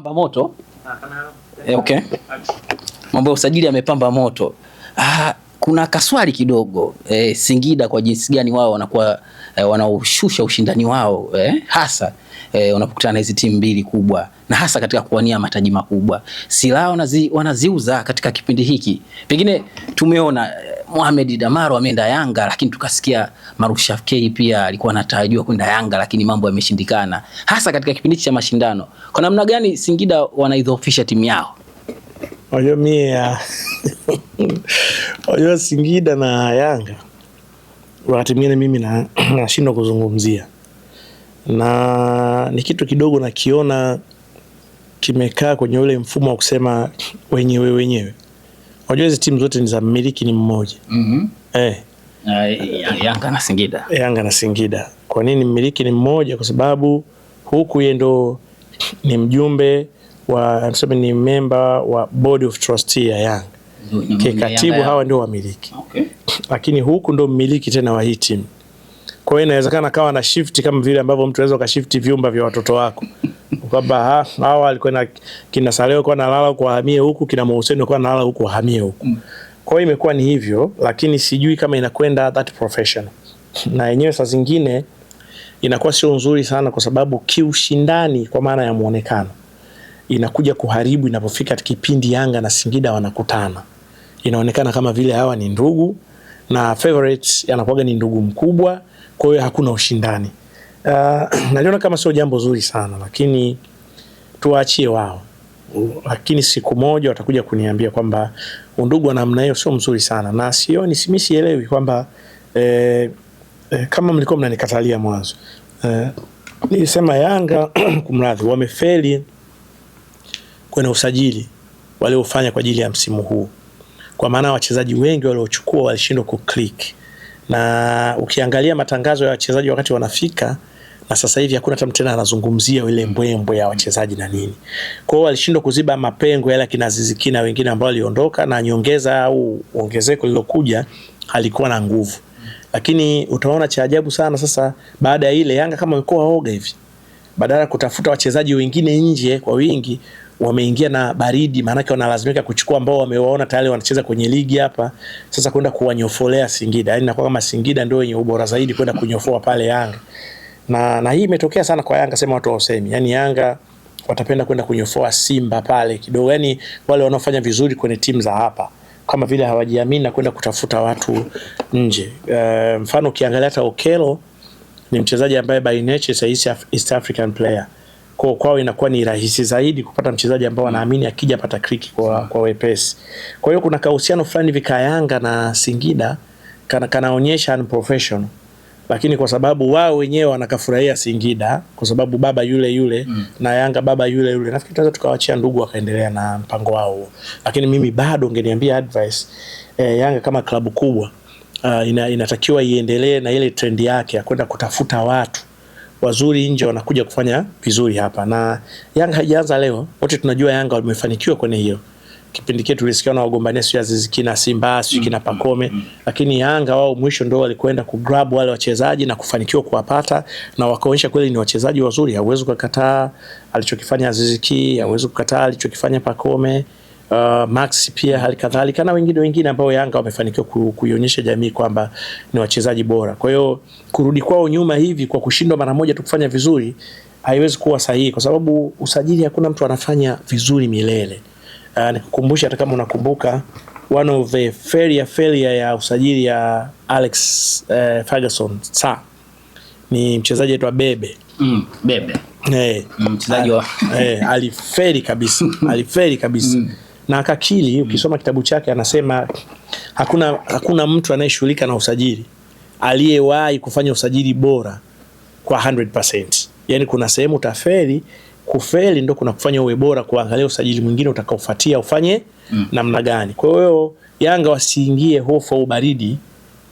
yamepamba moto. Okay. Mambo ya usajili yamepamba moto. Kuna kaswali kidogo. Singida kwa jinsi gani wao wanakuwa wanaushusha ushindani wao hasa wanapokutana na hizi timu mbili kubwa na hasa katika kuwania mataji makubwa. Silaha wanaziuza katika kipindi hiki. Pengine tumeona Mohamed Damaro ameenda Yanga, lakini tukasikia Marusha K pia alikuwa anatarajiwa kwenda Yanga, lakini mambo yameshindikana. Hasa katika kipindi cha mashindano. Kwa namna gani Singida wanaidhoofisha timu yao? Wajua Singida na Yanga wakati mwingine mimi nashindwa kuzungumzia, na ni kitu kidogo nakiona kimekaa kwenye ule mfumo wa kusema wenyewe. Wajua hizi timu zote ni za mmiliki ni mmoja. Yanga na Singida. Kwa nini mmiliki ni mmoja? Kwa sababu huku yeye ndo ni mjumbe wa ni member wa board of trustee ya Yanga. Kikatibu hawa ndio wamiliki. Okay. Lakini huku ndo mmiliki tena wa hii timu. Kwa hiyo inawezekana kawa na shift kama vile ambavyo mtu anaweza ukashifti vyumba vya watoto wako. Kwamba hawa alikuwa na kina Saleo kwa nalala huko ahamie huku, kina Mohsen kwa nalala huko ahamie huku. Kwa hiyo imekuwa ni hivyo, lakini sijui kama inakwenda that professional. Na yenyewe saa zingine inakuwa sio nzuri sana kwa sababu kiushindani kwa maana ya muonekano inakuja kuharibu inapofika kipindi Yanga na Singida wanakutana. Inaonekana kama vile hawa ni ndugu na favorites yanakuwa ni ndugu mkubwa, kwa hiyo hakuna ushindani. Naliona kama sio jambo zuri sana, lakini tuwaachie wao. Lakini siku moja watakuja kuniambia kwamba undugu wa namna hiyo sio mzuri sana, na sielewi kwamba kama mlikuwa mnanikatalia mwanzo. Nilisema Yanga kumradhi wamefeli kwenye usajili waliofanya kwa ajili ya msimu huu. Kwa maana wachezaji wengi waliochukua walishindwa kuclick. Na ukiangalia matangazo ya wachezaji wakati wanafika, na sasa hivi hakuna hata mtu tena anazungumzia ile mbwembwe ya wachezaji na nini. Kwa hiyo walishindwa kuziba mapengo yale kina Aziz Ki na wengine ambao waliondoka, na nyongeza au ongezeko lilokuja halikuwa na nguvu. Lakini utaona cha ajabu sana sasa baada ya ile Yanga kama wamekuwa waoga hivi. Badala ya kutafuta wachezaji wengine nje kwa wingi, wameingia na baridi, maana yake wanalazimika kuchukua ambao wamewaona tayari wanacheza kwenye ligi hapa, sasa kwenda kuwanyofolea Singida. Yaani inakuwa kama Singida ndio wenye ubora zaidi kwenda kunyofoa pale Yanga. Na hii imetokea sana kwa Yanga, sema watu wasemi. Yaani Yanga watapenda kwenda kunyofoa Simba pale kidogo. Yaani wale wanaofanya vizuri kwenye timu za hapa kama vile hawajiamini na kwenda kutafuta watu nje. Mfano ukiangalia hata Okello ni mchezaji ambaye by nature is East African player. Kwao inakuwa ni rahisi zaidi kupata mchezaji ambao anaamini akija pata kriki kwa wepesi. Kwa hiyo kuna kahusiano fulani vika Yanga na Singida kanaonyesha unprofessional. Lakini kwa sababu wao wenyewe wanakafurahia Singida kwa sababu baba yule na Yanga baba yule, nafikiri tunaweza tukawaachia ndugu wakaendelea na mpango wao. Lakini mimi bado ngeniambia advice Yanga kama klabu kubwa inatakiwa iendelee na ile trend yake ya kwenda kutafuta watu wazuri nje wanakuja kufanya vizuri hapa. Na Yanga haijaanza leo. Wote tunajua Yanga wamefanikiwa kwenye hiyo. Kipindi kile tulisikia na wagombania sio Aziz Ki na Simba, sio kina Pacome, lakini Yanga wao mwisho ndio walikwenda kugrab wale wachezaji na kufanikiwa kuwapata na wakaonyesha kweli ni wachezaji wazuri. Hauwezi kukataa alichokifanya Aziz Ki, hauwezi kukataa alichokifanya Pacome, Max pia halikadhalika na wengine ambao Yanga wamefanikiwa kuionyesha jamii kwamba ni wachezaji bora. Kwa hiyo kurudi kwao nyuma hivi kwa kushindwa mara moja tu kufanya vizuri haiwezi kuwa sahihi, kwa sababu usajili hakuna mtu anafanya vizuri milele. Nikukumbusha hata kama unakumbuka one of the failure ya usajili ya Alex Ferguson ni mchezaji aitwa Bebe. Bebe. Mchezaji wa alifeli kabisa. Na akakili ukisoma kitabu chake anasema hakuna mtu anayeshughulika na usajili aliyewahi kufanya usajili bora kwa 100%. Yaani kuna sehemu utafeli, kufeli ndio kuna kufanya uwe bora, kuangalia usajili mwingine utakaofuatia ufanye namna gani. Kwa hiyo Yanga wasiingie hofu au baridi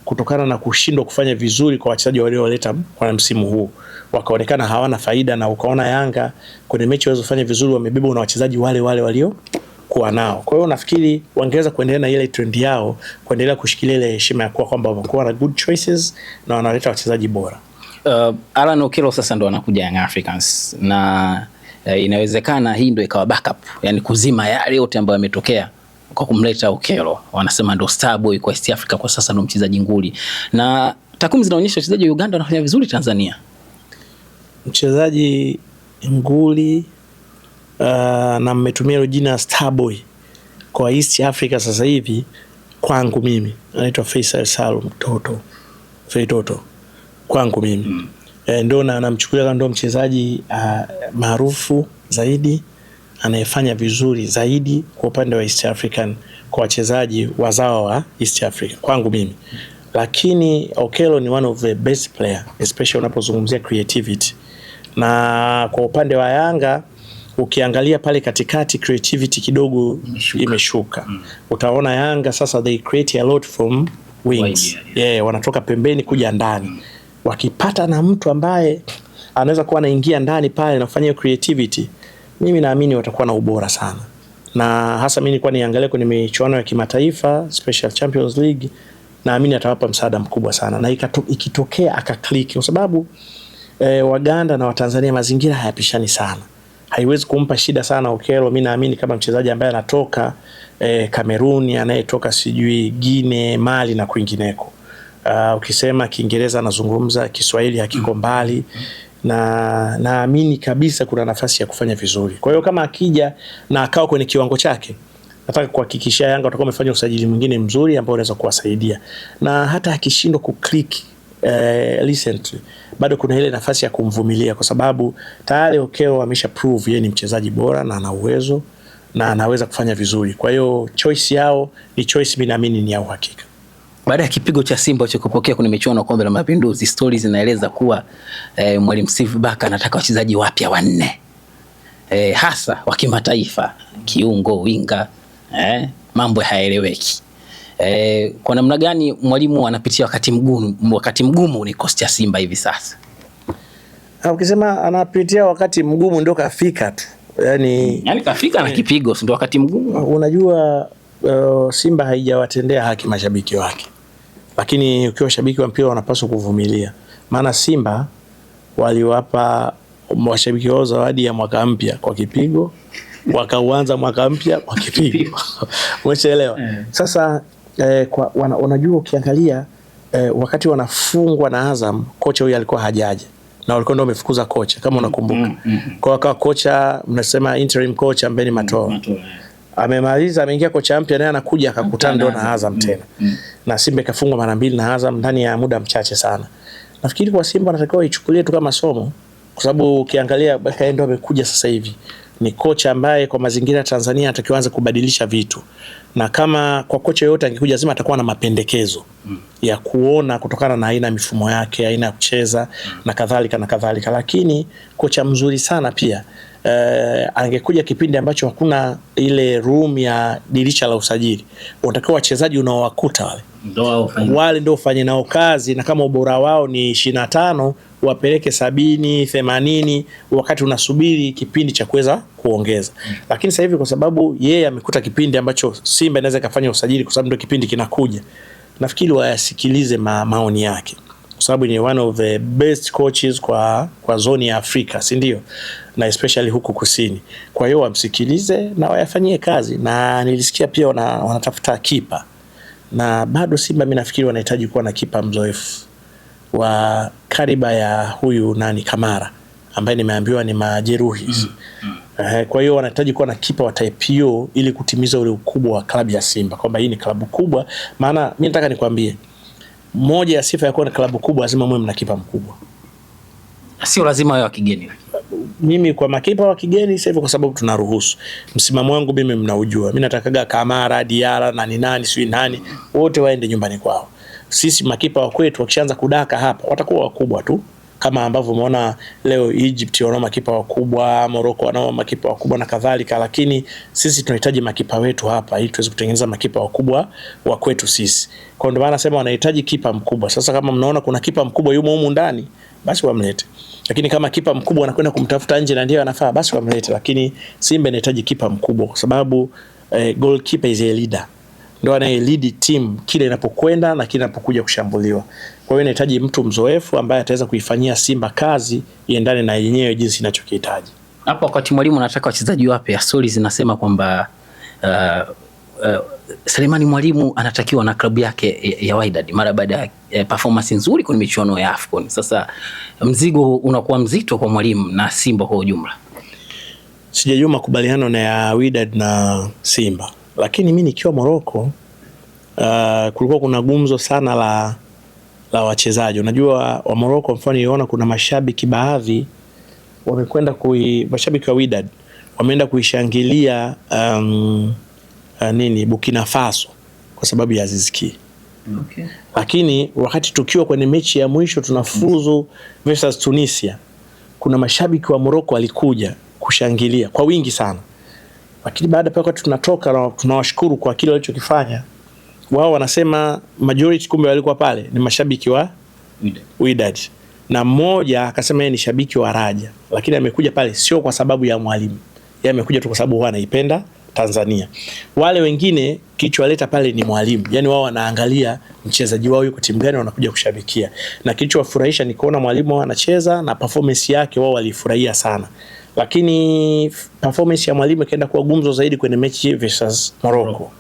kutokana na kushindwa kufanya vizuri kwa wachezaji walioleta kwa msimu huu. Wakaonekana hawana faida na ukaona Yanga kwenye mechi walizofanya vizuri wamebeba na wachezaji wale walio kuwa nao. Kwa hiyo nafikiri wangeweza kuendelea na ile trend yao, kuendelea kushikilia ile heshima ya kuwa kwamba wamekuwa na good choices na wanaleta wachezaji bora. Alan Okello sasa ndo anakuja Young Africans na inawezekana hii ndio ikawa backup, yani kuzima yale yote ambayo yametokea kwa kumleta Okello. Wanasema ndo star boy kwa East Africa kwa sasa, ndo mchezaji nguli, na takwimu zinaonyesha wachezaji wa Uganda wanafanya vizuri Tanzania. Mchezaji nguli na mmetumia hilo jina star boy kwa East Africa sasa hivi, kwangu mimi anaitwa Faisal Salum Toto kwangu mimi. Ndio namchukulia kama ndo mchezaji maarufu zaidi anayefanya vizuri zaidi kwa upande wa East African kwa wachezaji wazao wa East Africa kwangu mimi. Lakini Okello ni one of the best player, especially unapozungumzia creativity. Na kwa upande wa Yanga ukiangalia pale katikati creativity kidogo imeshuka. Utaona Yanga sasa they create a lot from wings. Wanatoka pembeni kuja ndani. Wakipata na mtu ambaye anaweza kuwa anaingia ndani pale na kufanya creativity, mimi naamini watakuwa na ubora sana. Na hasa mimi nilikuwa niangalia kwenye michuano ya kimataifa, Special Champions League, naamini atawapa msaada mkubwa sana. Na ikitokea akaklik, kwa sababu Waganda na Watanzania mazingira hayapishani sana, haiwezi kumpa shida sana Okello. Mimi naamini kama mchezaji ambaye anatoka Cameroon, anayetoka sijui Guinea, Mali na kwingineko. Ukisema Kiingereza anazungumza, Kiswahili hakiko mbali, na naamini kabisa kuna nafasi ya kufanya vizuri. Kwa hiyo kama akija na akao kwenye kiwango chake, nataka kuhakikishia Yanga watakuwa wamefanya usajili mwingine mzuri ambao unaweza kuwasaidia. Na hata akishindwa kuclick recently, bado kuna ile nafasi ya kumvumilia, kwa sababu tayari Okello amesha prove yeye ni mchezaji bora na ana uwezo na anaweza kufanya vizuri. Kwa hiyo choice yao ni choice, mimi naamini ni ya uhakika. Baada ya kipigo cha Simba cha kupokea kwenye michuano ya Kombe la Mapinduzi, stories zinaeleza kuwa Mwalimu Steve Barker anataka wachezaji wapya 4, hasa wa kimataifa, kiungo, winga, mambo hayaeleweki. Kwa namna gani mwalimu anapitia wakati mgumu ni kosti ya Simba hivi sasa? Ukisema anapitia wakati mgumu ndio kafika tu. Yani kafika na kipigo ndio wakati mgumu. Unajua Simba haijawatendea haki mashabiki wake. Lakini ukiwa shabiki wa mpira unapaswa kuvumilia. Maana Simba waliwapa mashabiki wao zawadi ya mwaka mpya kwa kipigo, wakauanza mwaka mpya kwa kipigo. Umeelewa? Sasa unajua ukiangalia wakati wanafungwa na Azam, kocha huyu alikuwa hajaje, na walikuwa ndio wamefukuza kocha kama unakumbuka. Kwa wakati kocha mnasema interim coach Ambeni Matola amemaliza, ameingia kocha mpya, naye anakuja akakutana ndio na Azam tena. Na Simba ikafungwa mara 2 na Azam ndani ya muda mchache sana. Nafikiri kwa Simba anatakiwa ichukulie tu kama somo, kwa sababu ukiangalia Baraka ndio amekuja sasa hivi, ni kocha ambaye kwa mazingira ya Tanzania atakiwa anza kubadilisha vitu. Na kama kwa kocha yote angekuja lazima atakuwa na mapendekezo ya kuona kutokana na aina mifumo yake, aina ya kucheza na kadhalika. Lakini kocha mzuri sana pia angekuja kipindi ambacho hakuna ile room ya dirisha la usajili. Unatakiwa wachezaji unaowakuta wale ndio ufanye nao kazi, na kama ubora wao ni 25 wapeleke 70, 80 wakati unasubiri kipindi cha kuweza kuongeza. Lakini sasa hivi kwa sababu yeye amekuta kipindi ambacho Simba inaweza kufanya usajili, kwa sababu ndio kipindi kinakuja, nafikiri wayasikilize maoni yake, kwa sababu ni one of the best coaches kwa zone ya Afrika, si ndio? Na especially huku kusini. Kwa hiyo wamsikilize na wayafanyie kazi. Na nilisikia pia wanatafuta kipa, na bado Simba mimi nafikiri wanahitaji kuwa na kipa mzoefu wa kariba ya huyu Kamara ambaye nimeambiwa ni majeruhi. Kwa hiyo wanahitaji kuwa na kipa wa type hiyo ili kutimiza ule ukubwa wa klabu ya Simba, kwamba hii ni klabu kubwa. Maana mimi nataka nikwambie, moja ya sifa ya kuwa na klabu kubwa lazima muwe mna kipa mkubwa. Sio lazima wao wa kigeni. Mimi kwa makipa wa kigeni sasa hivi, kwa sababu tunaruhusu, msimamo wangu mimi mnaujua. Mimi natakaga Kamara, Diara na nani sio nani, wote waende nyumbani kwao. Sisi makipa wa kwetu wakishaanza kudaka hapa watakuwa wakubwa tu, kama ambavyo umeona leo Egypt wana makipa wakubwa, Morocco wana makipa wakubwa na kadhalika. Lakini sisi tunahitaji makipa wetu hapa ili tuweze kutengeneza makipa wakubwa wa kwetu sisi. Kwa ndio maana nasema wanahitaji kipa mkubwa. Sasa kama mnaona kuna kipa mkubwa yumo humu ndani, basi wamlete. Lakini kama kipa mkubwa anakwenda kumtafuta nje na ndio anafaa, basi wamlete. Lakini Simba inahitaji kipa mkubwa, kwa sababu goalkeeper is a leader, ndio anaye lead team kile inapokwenda na kile inapokuja kushambuliwa. Kwa hiyo inahitaji mtu mzoefu ambaye ataweza kuifanyia Simba kazi iendane na yenyewe jinsi inachokihitaji. Hapo wakati mwalimu anataka wachezaji wapya, stori zinasema kwamba Selemani Mwalimu anatakiwa na klabu yake ya Wydad mara baada ya performance nzuri kwenye michuano ya AFCON. Sasa mzigo unakuwa mzito kwa Mwalimu na Simba kwa ujumla. Sijajua makubaliano na ya Wydad na Simba, lakini mimi nikiwa Morocco kulikuwa kuna gumzo sana la wachezaji. Unajua wa Morocco, mfano niona kuna mashabiki baadhi wamekwenda mashabiki wa Wydad wameenda kuishangilia Burkina Faso kwa sababu ya Aziz Ki. Okay. Lakini wakati tukiwa kwenye mechi ya mwisho tunafuzu versus Tunisia, kuna mashabiki wa Morocco walikuja kushangilia kwa wingi sana. Lakini baada pale tunatoka na tunawashukuru kwa kile walichokifanya, wao wanasema majority kumbe walikuwa pale ni mashabiki wa Wydad. Na mmoja akasema yeye ni shabiki wa Raja, lakini amekuja pale sio kwa sababu ya Mwalimu. Yeye amekuja tu kwa sababu wao anaipenda Tanzania. Wale wengine kilichowaleta pale ni Mwalimu. Yaani wao wanaangalia mchezaji wao yuko timu gani wanakuja kushabikia. Na kilichowafurahisha ni kuona Mwalimu anacheza na performance yake wao walifurahia sana. Lakini performance ya Mwalimu ikaenda kuwa gumzo zaidi kwenye mechi versus Morocco.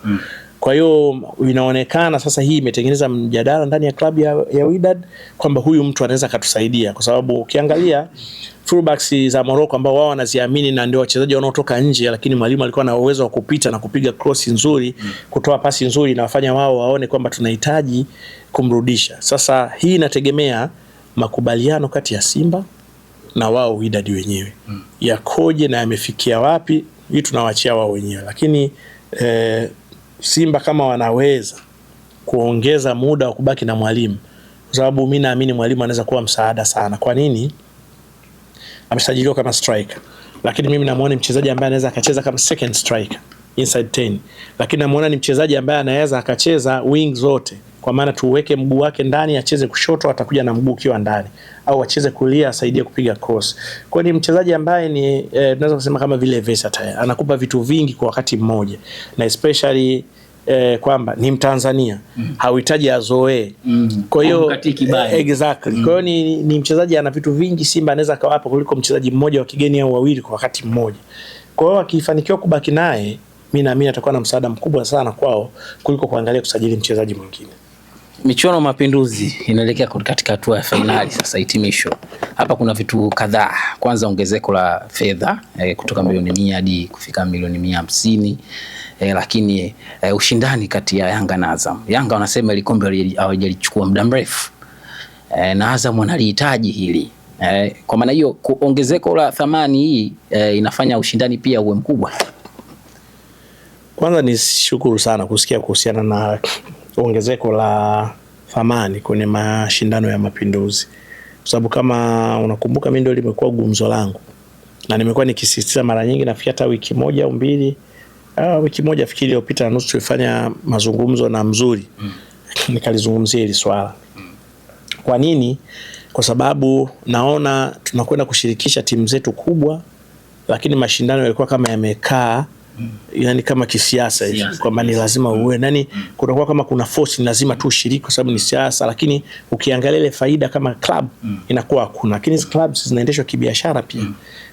Kwa hiyo inaonekana sasa hii imetengeneza mjadala ndani ya klabu ya Wydad kwamba huyu mtu anaweza katusaidia, kwa sababu ukiangalia fullbacks za Morocco ambao wao wanaziamini na ndio wachezaji wanaotoka nje, lakini Mwalimu alikuwa na uwezo wa kupita na kupiga cross nzuri, kutoa pasi nzuri na wafanya wao waone kwamba tunahitaji kumrudisha. Sasa hii inategemea makubaliano kati ya Simba na wao Wydad wenyewe yakoje na yamefikia wapi, hii tunawaachia wao wenyewe. Lakini Simba kama wanaweza kuongeza muda wa kubaki na Mwalimu, kwa sababu mimi naamini Mwalimu anaweza kuwa msaada sana. Kwa nini? Amesajiliwa kama striker, lakini mimi namuona mchezaji ambaye anaweza akacheza kama second striker inside 10, lakini namuona ni mchezaji ambaye anaweza akacheza wing zote, kwa maana tuweke mguu wake ndani acheze kushoto, atakuja na mguu kiwa ndani, au acheze kulia asaidie kupiga cross. Kwa ni mchezaji ambaye ni tunaweza kusema kama vile versatile, anakupa vitu vingi kwa wakati mmoja, na especially kwamba ni Mtanzania, hauhitaji azoe. Kwa hiyo exactly. Kwa hiyo ni mchezaji ana vitu vingi Simba anaweza kawapa kuliko mchezaji mmoja wa kigeni au wawili kwa wakati mmoja. Kwa hiyo akifanikiwa kubaki naye, mimi naamini atakuwa na msaada mkubwa sana kwao kuliko kuangalia kusajili mchezaji mwingine. Michuano Mapinduzi inaelekea katika hatua ya finali sasa, hitimisho. Hapa kuna vitu kadhaa. Kwanza ongezeko la fedha kutoka milioni 100 hadi kufika milioni 150. Lakini ushindani kati ya Yanga na Azam. Yanga wanasema ile kombe hawajalichukua muda mrefu. Na Azam wanalihitaji hili. Kwa maana hiyo ongezeko la thamani hii inafanya ushindani pia uwe mkubwa. Kwanza ni shukuru sana kusikia kuhusiana na ongezeko la thamani kwenye mashindano ya Mapinduzi. Kwa sababu kama unakumbuka, mimi ndio limekuwa gumzo langu. Na nimekuwa nikisisitiza mara nyingi, na hata wiki moja au mbili, wiki moja fikiri iliyopita na nusu tulifanya mazungumzo na Mzuri. Nikalizungumzia hili swala. Kwa nini? Kwa sababu naona tunakwenda kushirikisha timu zetu kubwa, lakini mashindano yalikuwa kama yamekaa yani kama kisiasa hivi, kwamba ni lazima uwe nani, kutakuwa kama kuna force lazima tu ushiriki kwa sababu ni siasa, lakini ukiangalia ile faida kama club inakuwa hakuna. Lakini hizo clubs zinaendeshwa kibiashara pia.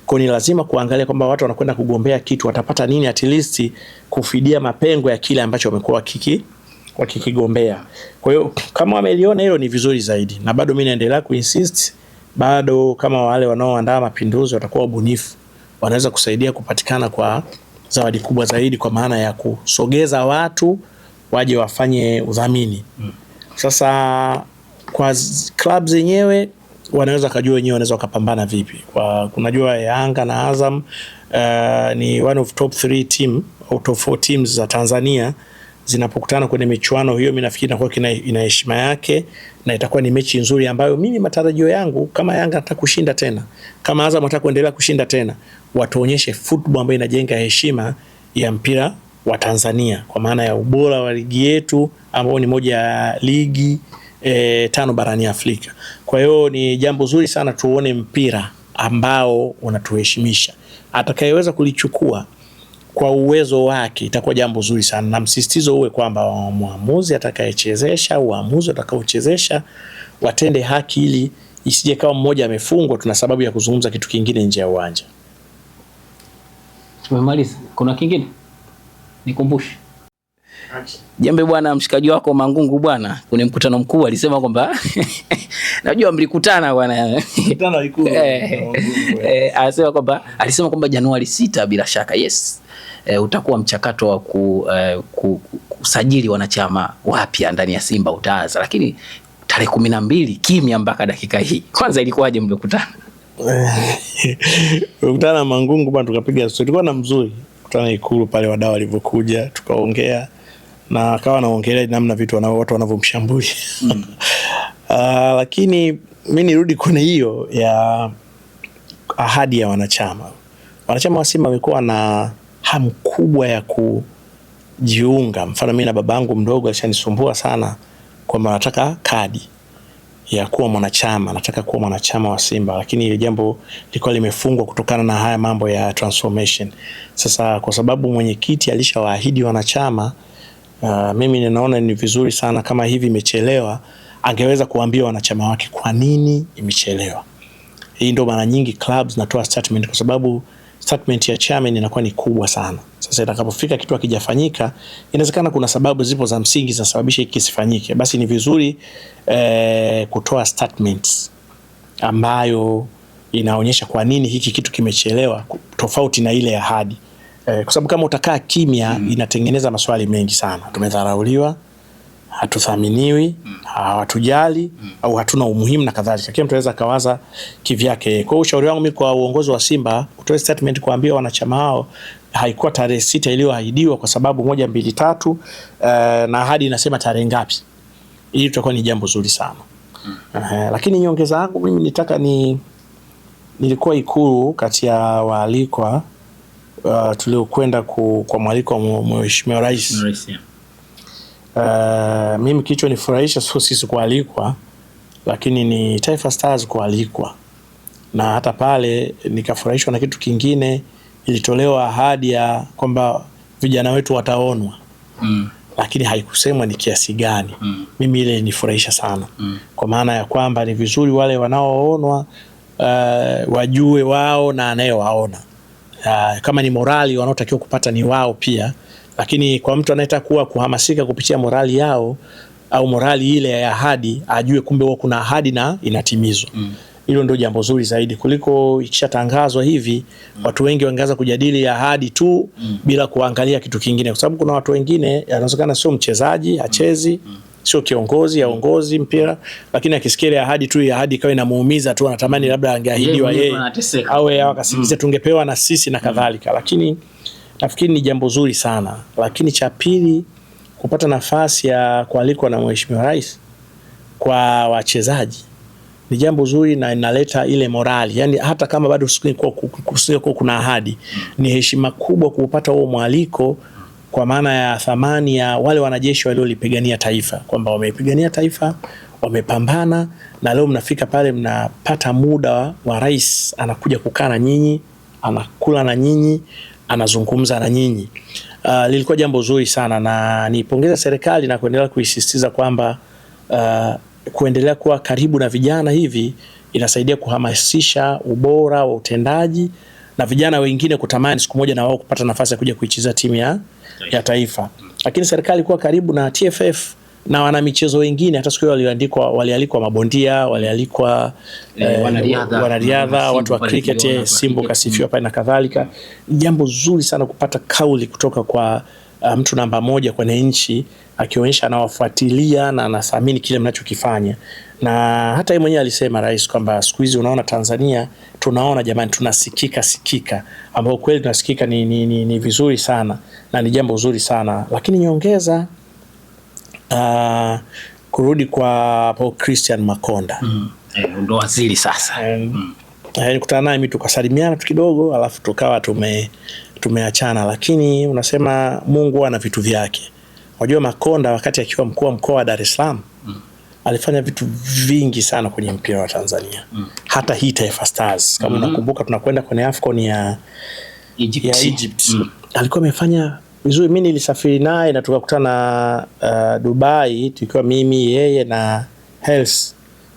Kwa ni lazima kuangalia kwamba watu wanakwenda kugombea kitu watapata nini at least kufidia mapengo ya kile ambacho wamekuwa wakikigombea. Kwa hiyo kama wameliona hilo ni vizuri zaidi, na bado mimi naendelea kuinsist, bado kama wale wanaoandaa Mapinduzi watakuwa wabunifu, wanaweza kusaidia kupatikana kwa zawadi kubwa zaidi, kwa maana ya kusogeza watu waje wafanye udhamini. Sasa kwa club zenyewe wanaweza kujua wenyewe wanaweza kupambana vipi. Kwa kunajua Yanga na Azam ni one of top 3 team out of 4 teams za Tanzania zinapokutana kwenye michuano hiyo. Mimi nafikiri inakuwa ina heshima yake na itakuwa ni mechi nzuri ambayo mimi matarajio yangu kama Yanga anataka kushinda tena, kama Azam anataka kuendelea kushinda tena, watuonyeshe football ambayo inajenga heshima ya mpira wa Tanzania, kwa maana ya ubora wa ligi yetu ambao ni moja ya ligi 5 barani Afrika. Kwa hiyo ni jambo zuri sana tuone mpira ambao unatuheshimisha. Atakayeweza kulichukua kwa uwezo wake itakuwa jambo zuri sana, na msisitizo uwe kwamba muamuzi atakayechezesha, uamuzi atakaochezesha watende haki, ili isije kama mmoja amefungwa tuna sababu ya kuzungumza kitu kingine nje ya uwanja. Tumemaliza. Kuna kingine? Nikumbushe. Jembe bwana, mshikaji wako Mangungu bwana, kwenye mkutano mkuu alisema kwamba najua mlikutana bwana. Mkutano Ikulu. Alisema kwamba Januari 6 bila shaka, yes, utakuwa mchakato wa kusajili wanachama wapya ndani ya Simba utaanza, lakini tarehe 12 kimya mpaka dakika hii. Kwanza ilikuwaje mlikutana? Mkutana na Mangungu bwana, tukapiga story. Tulikuwa na mzuri. Mkutana Ikulu pale, wadau walivyokuja, tukaongea na akawa anaongelea namna vitu watu wanavyomshambulia. Lakini mimi nirudi kwenye hiyo ya ahadi ya wanachama. Wanachama wa Simba wamekuwa na hamu kubwa ya kujiunga. Mfano mimi na babangu mdogo alishanisumbua sana kwamba nataka kadi ya kuwa mwanachama, nataka kuwa mwanachama wa Simba, lakini ile jambo lilikuwa limefungwa kutokana na haya mambo ya transformation. Sasa kwa sababu mwenyekiti alishawaahidi wanachama, mimi ninaona ni vizuri sana kama hivi imechelewa, angeweza kuambia wanachama wake kwa nini imechelewa. Hii ndio mara nyingi clubs natoa statement, kwa sababu statement ya chairman inakuwa ni kubwa sana. Sasa itakapofika kitu hakijafanyika, inawezekana kuna sababu zipo za msingi zinasababisha hiki kisifanyike. Basi ni vizuri kutoa statements ambayo inaonyesha kwa nini hiki kitu kimechelewa, tofauti na ile ahadi. Kwa sababu kama utakaa kimya, inatengeneza maswali mengi sana. Tumedharauliwa, hatuthaminiwi, hawatujali, au hatuna umuhimu na kadhalika. Kila mtu anaweza kawaza kivyake. Kwa hiyo ushauri wangu mimi kwa uongozi wa Simba, utoe statement kuambia wanachama hao haikuwa tarehe 6 iliyoahidiwa kwa sababu 1 2 3, na ahadi inasema tarehe ngapi. Hili tutakuwa ni jambo zuri sana. Lakini nyongeza yangu mimi nilikuwa Ikulu kati ya waalikwa tuliokwenda kwa mwaliko wa Mheshimiwa Rais. Mimi kicho nifurahisha sio sisi kualikwa, lakini ni Taifa Stars kualikwa. Na hata pale nikafurahishwa na kitu kingine, ilitolewa ahadi ya kwamba vijana wetu wataonwa. Lakini haikusemwa ni kiasi gani. Mimi ile nifurahisha sana. Kwa maana ya kwamba ni vizuri wale wanaoonwa wajue wao na anayewaona. Kama ni morali wanaotakiwa kupata ni wao pia, lakini kwa mtu anayetaka kuhamasika kupitia morali yao au morali ile ya ahadi, ajue kumbe wao kuna ahadi na inatimizwa. Hilo ndio jambo zuri zaidi kuliko ikishatangazwa hivi watu wengi wangeanza kujadili ahadi tu bila kuangalia kitu kingine, kwa sababu kuna watu wengine yanawezekana sio mchezaji, hachezi, sio kiongozi, aongozi mpira, lakini akisikia ahadi tu ya ahadi kawa inamuumiza tu, anatamani labda angeahidiwa yeye au yeye akasikiliza tungepewa na sisi na kadhalika. Lakini nafikiri ni jambo zuri sana. Lakini cha pili, kupata nafasi ya kualikwa na Mheshimiwa Rais kwa wachezaji ni jambo zuri na inaleta ile morali. Yani hata kama bado kusiko kuna ahadi, ni heshima kubwa kupata huo mwaliko, kwa maana ya thamani ya wale wanajeshi waliolipigania taifa, kwamba wamepigania taifa, wamepambana, na leo mnafika pale mnapata muda wa rais anakuja kukaa na nyinyi, anakula na nyinyi, anazungumza na nyinyi. Lilikuwa jambo zuri sana, na nipongeza serikali na kuendelea kuisisitiza kwamba kuendelea kuwa karibu na vijana hivi inasaidia kuhamasisha ubora wa utendaji na vijana wengine kutamani siku moja na wao kupata nafasi ya kuja kuicheza timu ya taifa. Lakini serikali kuwa karibu na TFF na wana michezo wengine, hata siku walialikwa mabondia, walialikwa wanariadha, watu wa cricket, Simbo kasifiwa pale na kadhalika. Jambo zuri sana kupata kauli kutoka kwa mtu namba 1 kwenye nchi, akionyesha anawafuatilia na anathamini kile mnachokifanya. Na hata yeye mwenyewe alisema rais kwamba siku hizi unaona Tanzania tunaona jamani tunasikika, ambao kweli tunasikika ni vizuri sana na ni jambo zuri sana. Lakini nyongeza kurudi kwa Paul Christian Makonda. Ndo waziri sasa. Nikutana naye mimi tukasalimiana tu kidogo, alafu tukawa tumeachana. Lakini unasema Mungu ana vitu vyake. Unajua Makonda wakati akiwa mkuu wa mkoa wa Dar es Salaam alifanya vitu vingi sana kwenye mpira wa Tanzania. Hata hii Taifa Stars kama unakumbuka tunakwenda kwenye AFCON ya Egypt. Alikuwa amefanya vizuri. Mimi nilisafiri naye na tukakutana Dubai, tukiwa mimi, yeye na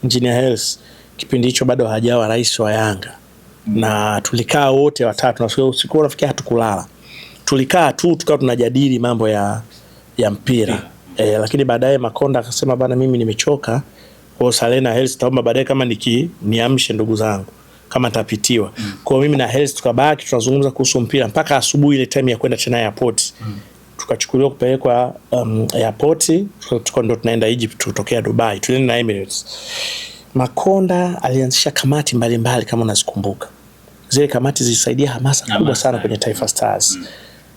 Engineer Hersi. Kipindi hicho bado hajawa rais wa Yanga. na tulikaa wote watatu, na usiku unafikia hatukulala. Tulikaa tu tukawa tunajadili mambo ya mpira. Lakini baadaye Makonda akasema bana, mimi nimechoka. Kwa Salena Health taomba baadaye kama niamshe ndugu zangu kama tapitiwa. Kwa mimi na Health tukabaki tunazungumza kuhusu mpira mpaka asubuhi, ile time ya kwenda Chennai airport. Tukachukuliwa kupelekwa airport, ndo tunaenda Egypt kutokea Dubai. Tulienda na Emirates. Makonda alianzisha kamati mbalimbali kama unazikumbuka. Zile kamati zilisaidia hamasa kubwa sana kwenye Taifa Stars.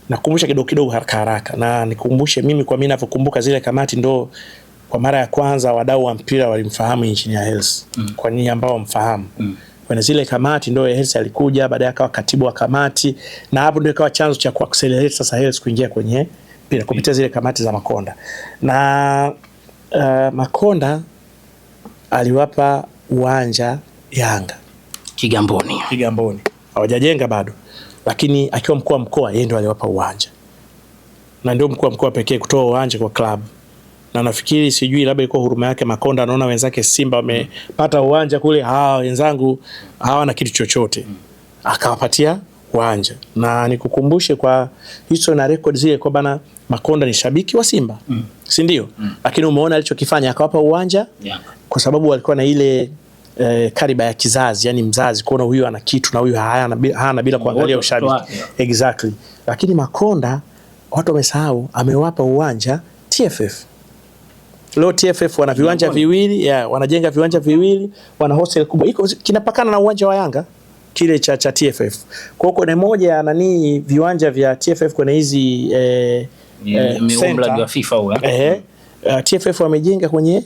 Nakumbusha kidogo haraka na nikumbushe mimi kwa mimi ninavyokumbuka zile kamati, ndo kwa mara ya kwanza wadau wa mpira walimfahamu Engineer Hersi. Kwa nini ambao mfahamu? Kwenye zile kamati ndo Hersi alikuja, baadaye akawa katibu wa kamati, na hapo ndio ikawa chanzo cha kuaccelerate sasa Hersi kuingia kwenye mpira kupitia zile kamati za Makonda. Na Makonda aliwapa uwanja Yanga Kigamboni. Hawajajenga bado, lakini akiwa mkuu wa mkoa yeye ndio aliwapa uwanja. Na ndio mkuu wa mkoa pekee kutoa uwanja kwa club. Na nafikiri sijui labda ilikuwa huruma yake Makonda, anaona wenzake Simba wamepata uwanja kule, wenzangu hawana kitu chochote. Akawapatia uwanja. Na nikukumbushe kwa hizo na record zile kwa bana, Makonda ni shabiki wa Simba. Si ndio? Lakini umeona alichokifanya, akawapa uwanja kwa sababu walikuwa na ile kariba ya kizazi, yani mzazi kuona huyu ana kitu na huyu hana bila kuangalia ushabiki. Exactly. Lakini Makonda watu wamesahau amewapa uwanja TFF. Leo TFF wana viwanja viwili, wanajenga viwanja viwili, wana hostel kubwa. Iko kinapakana na uwanja wa Yanga kile cha TFF. Kwa hiyo ni moja nani viwanja vya TFF kwenye hizi miumbla wa FIFA huyo. TFF wamejenga kwenye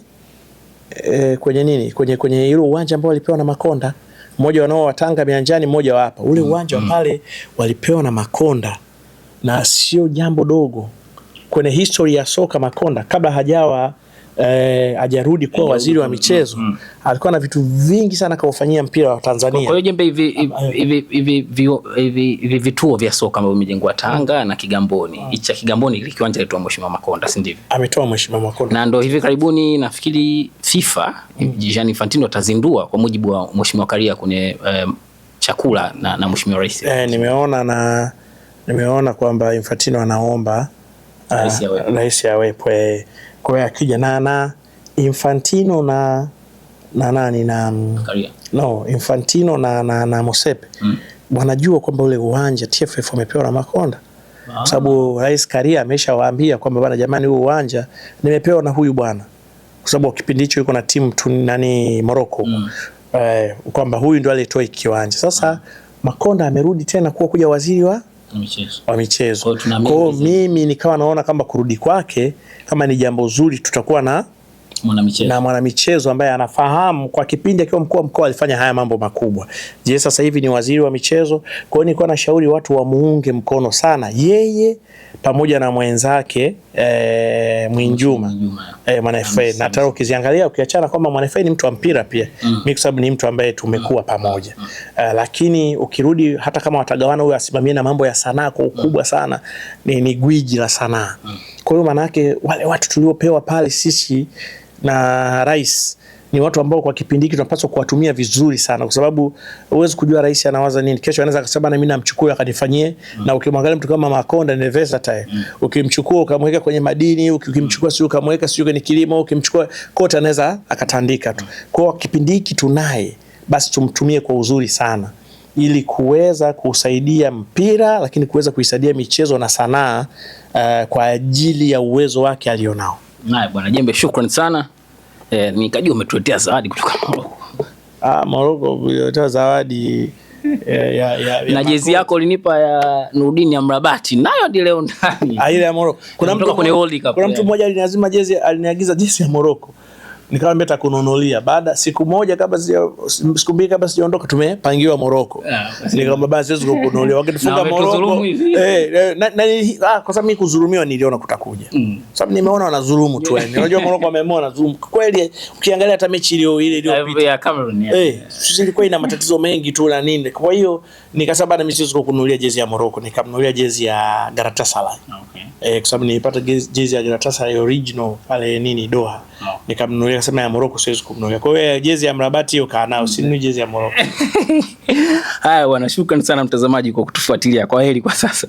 nini? Kwenye ile uwanja ambao walipewa na Makonda. Mmoja wanao watanga mianjani, mmoja wa hapa. Ule uwanja wa pale walipewa na Makonda. Na sio jambo dogo. Kwenye history ya soka Makonda kabla hajarudi kuwa waziri wa michezo, alikuwa na vitu vingi sana kaufanyia mpira wa Tanzania. Kwa hiyo Jembe, hivi vituo vya soka ambavyo vimejengwa Tanga na Kigamboni, hicho Kigamboni ile kiwanja alitoa Mheshimiwa Makonda, si ndivyo? Ametoa Mheshimiwa Makonda. Na ndio hivi karibuni nafikiri FIFA Gianni Infantino atazindua kwa mujibu wa Mheshimiwa Karia kwenye chakula na Mheshimiwa Rais. Nimeona kwamba Infantino anaomba rais awepo. Kwa hiyo akija na Infantino na Infantino na Mosepe wanajua kwamba ule uwanja TFF wamepewa na Makonda. Kwa sababu Rais Karia ameshawaambia kwamba bwana, jamani, huu uwanja nimepewa na huyu bwana. Kwa sababu kipindi hicho yuko na timu Morocco. Kwamba huyu ndio aliyetoa kiwanja. Sasa Makonda amerudi tena kuja waziri wa michezo. Kwa mimi nikawa naona kama kurudi kwake kama ni jambo zuri, tutakuwa na mwanamichezo ambaye anafahamu kwa kipindi akiwa mkuu wa mkoa alifanya haya mambo makubwa. Je, sasa hivi ni waziri wa michezo. Kwa hiyo nilikuwa nashauri watu wamuunge mkono sana yeye pamoja na mwenzake Mwinjuma Mwanafa. Na hata ukiziangalia ukiachana kwamba Mwanafa ni mtu wa mpira pia, mimi kwa sababu ni mtu ambaye tumekuwa pamoja. Lakini ukirudi hata kama watagawana, huyu asimamie na mambo ya sanaa kwa ukubwa sana, ni gwiji la sanaa. Kwa hiyo maana yake wale watu tuliopewa pale sisi na rais ni watu ambao kwa kipindi hiki tunapaswa kuwatumia vizuri sana, kwa sababu huwezi kujua rais anawaza nini. Kesho anaweza akasema na mimi namchukua akanifanyie. Na ukimwangalia mtu kama Makonda ni versatile. Ukimchukua ukamweka kwenye madini, ukimchukua sio ukamweka sio kwenye kilimo, ukimchukua kote anaweza akatandika tu. Kwa kipindi hiki tunaye, basi tumtumie kwa uzuri sana ili kuweza kusaidia mpira, lakini kuweza kuisaidia michezo na sanaa kwa ajili ya uwezo wake alionao. Naye bwana Jembe, shukrani sana. Nikajua umetuletea zawadi kutoka Morocco. Morocco ulitoa zawadi na jezi yako ulinipa ya Nurdin ya Mrabati, nayo hadi leo ndani. Ile ya Morocco. Kuna mtu mmoja aliniazima jezi, aliniagiza jezi ya Morocco. Nikamwambia nitakununulia baada siku moja siku mbili kabla sijaondoka, tumepangiwa Morocco. Nikamwambia basi siwezi kukununulia wakitufunga Morocco. Kwa sababu mimi kudhulumiwa niliona kutakuja. Sababu nimeona wanadhulumu tu. Unajua Morocco wameamua wanadhulumu. Kweli ukiangalia hata mechi iliyopita ya Cameroon ilikuwa ina matatizo mengi tu na nini. Kwa hiyo nikasema na mimi siwezi kukununulia jezi ya Morocco, nikamnunulia jezi ya Galatasaray. Kwa sababu nilipata jezi ya Galatasaray original pale Doha. nikamnunulia, akasema ya Morocco siwezi kumnunulia. Kwa hiyo jezi ya Mrabati hiyo kaa nao, usinunue jezi ya Morocco. Haya bwana, shukrani sana mtazamaji kwa kutufuatilia. Kwa heri kwa sasa.